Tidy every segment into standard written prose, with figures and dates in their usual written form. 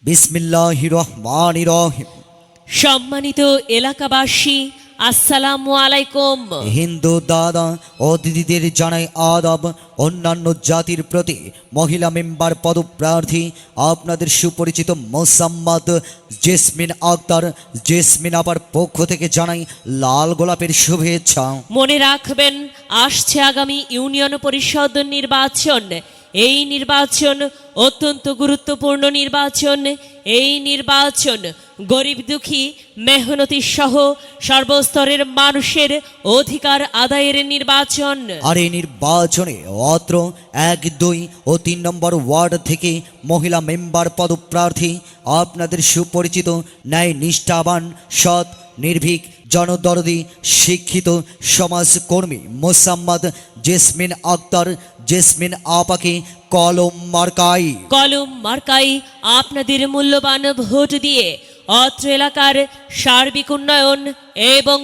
বিসমিল্লাহির রহমানির রহিম। সম্মানিত এলাকাবাসী, আসসালামু আলাইকুম। হিন্দু দাদা ও দিদিদের জানাই আদাব। অন্যান্য জাতির প্রতি মহিলা মেম্বার পদপ্রার্থী আপনাদের সুপরিচিত মোসাম্মদ জেসমিন আক্তার জেসমিন আপার পক্ষ থেকে জানাই লাল গোলাপের শুভেচ্ছা। মনে রাখবেন, আসছে আগামী ইউনিয়ন পরিষদ নির্বাচন। এই নির্বাচন অত্যন্ত গুরুত্বপূর্ণ নির্বাচন। এই নির্বাচন গরিব দুঃখী মেহনতি সহ সর্বস্তরের মানুষের অধিকার আদায়ের নির্বাচন। আর এই নির্বাচনে অত্র 1, 2 ও 3 নম্বর ওয়ার্ড থেকে মহিলা মেম্বার পদপ্রার্থী আপনাদের সুপরিচিত ন্যায় নিষ্ঠাবান, সৎ, নির্ভীক, জনদরদি, শিক্ষিত সমাজকর্মী মোসাম্মদ জেসমিন আক্তার জেসমিন আপাকে কলম মার্কাই আপনাদের মূল্যবান ভোট দিয়ে অত্র এলাকার সার্বিক উন্নয়ন এবং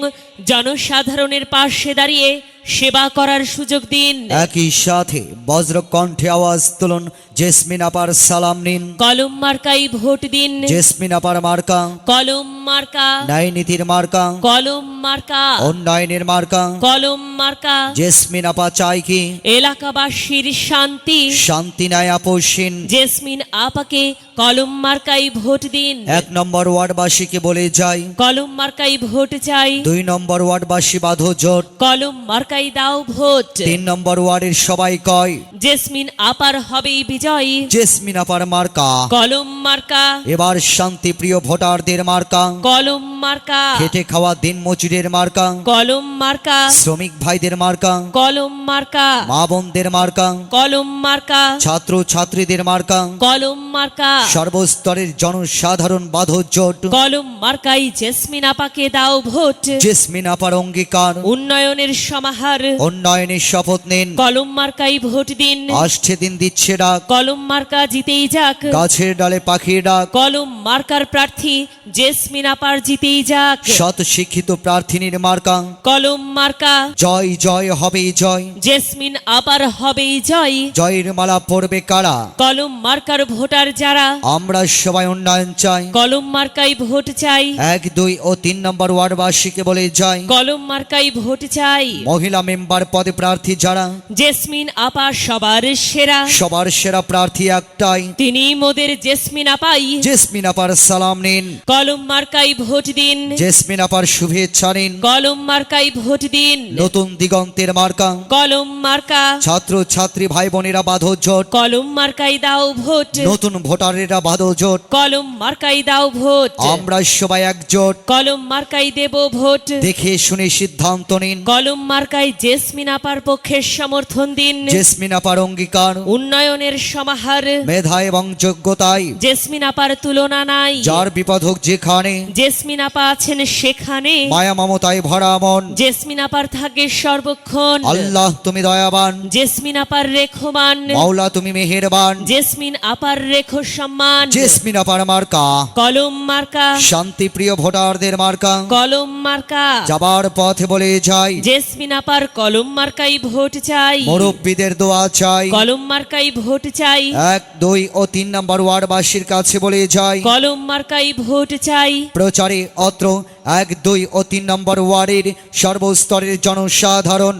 জনসাধারণের পাশে দাঁড়িয়ে সেবা করার সুযোগ দিন। একই সাথে বজ্র কণ্ঠে আওয়াজ তুলুন, জেসমিন আপার সালাম নিন। কলম মার্কাই ভোট দিন। জেসমিন আপার মার্কা কলম মার্কা। ন্যায় নীতির মার্কা, কলম মার্কা। উন্নয়নের মার্কা। কলম মার্কা। জেসমিন আপা চাই কি এলাকাবাসীর শান্তি, শান্তি ন্যায় আপোষহীন। জেসমিন আপাকে কলম মার্কাই ভোট দিন। 1 নম্বর ওয়ার্ডবাসীকে বলে যাই, কলম মার্কাই ভোট চাই। 2 নম্বর ওয়ার্ডবাসী বাঁধো জোট, কলম মার্কাই দাও ভোট। 3 নম্বর ওয়ার্ডের সবাই কয় জেসমিন আপার হবেই বিজয়। জেসমিন আপার মার্কা। কলম মার্কা। এবার শান্তি প্রিয় ভোটারদের মার্কা, কলম মার্কা। খেটে খাওয়া দিন মজুরের মার্কা, কলম মার্কা। শ্রমিক ভাইদের মার্কা, কলম মার্কা। মা বোনদের মার্কা, কলম মার্কা। ছাত্র ছাত্রীদের মার্কা, কলম মার্কা। সর্বস্তরের জনসাধারণ বাঁধো জোট। কলম মার্কাই জেসমিন আপাকে দাও ভোট। জেসমিন আপার অঙ্গীকার, উন্নয়নের সমাহার। উন্নয়নের শপথ নিন। কলম মার্কাই ভোট দিন। আসছে দিন দিচ্ছে ডাক, কলম মার্কা জিতেই যাক। গাছের ডালে পাখির ডাক। কলম মার্কার প্রার্থী জেসমিন আপার জিতেই যাক। শত শিক্ষিত প্রার্থীর মার্কা, কলম মার্কা। জয় জয় হবে জয়। জেসমিন আপার হবেই জয়। জয়ের মালা পড়বে কারা, কলম মার্কার ভোটার যারা, আমরা সবাই উন্নয়ন চাই। কলম মার্কাই ভোট চাই। 1, 2 ও 3 নম্বর ওয়ার্ডবাসীকে বলে যাই, কলম মার্কাই ভোট চাই। মহিলা মেম্বার পদে প্রার্থী যারা, জেসমিন আপা সবার সেরা। সবার সেরা প্রার্থী একটাই, তিনি মোদের জেসমিন আপাই। জেসমিন আপার সালাম নিন। কলম মার্কাই ভোট দিন। জেসমিন আপার শুভেচ্ছা নিন। কলম মার্কাই ভোট দিন। নতুন দিগন্তের মার্কা, কলম মার্কা। ছাত্র ছাত্রী ভাই বোনেরা বাঁধো জোট। কলম মার্কাই দাও ভোট। নতুন ভোটারেরা বাঁধো জোট। কলম মার্কাই দাও ভোট। আমরা সবাই একজোট, কলম মার্কাই দেব ভোট। দেখে শুনে সিদ্ধান্ত নিন। কলম মার্কাই জেসমিন আপার পক্ষে সমর্থন দিন। জেসমিন আপার অঙ্গীকার, উন্নয়নের সমাহার। মেধা এবং যোগ্যতায় জেসমিন আপার তুলনা নাই। যার বিপদ হোক যেখানে, জেসমিন আপা আছেন সেখানে। মায়া মমতায় ভরা মন। জেসমিন আপার থাকে সর্বক্ষণ। আল্লাহ তুমি দয়াবান, জেসমিন আপার রেখমান। মাওলা তুমি মেহেরবান। জেসমিন আপার রেখো সম্মান। জেসমিন আপার মার্কা, কলম মার্কা। শান্তি প্রিয় ভোটারদের মার্কা, কলম মার্কা। যাবার পথে বলে যাই, জেসমিন আপার কলম মার্কাই ভোট চাই। মুরব্বীদের দোয়া চাই। কলম মার্কাই ভোট চাই। 1, 2 ও 3 নম্বর ওয়ার্ডবাসীর কাছে বলে যাই, কলম মার্কাই ভোট চাই। প্রচারে অত্র 1, 2 ও 3 নম্বর ওয়ার্ডের সর্বস্তরের জনসাধারণ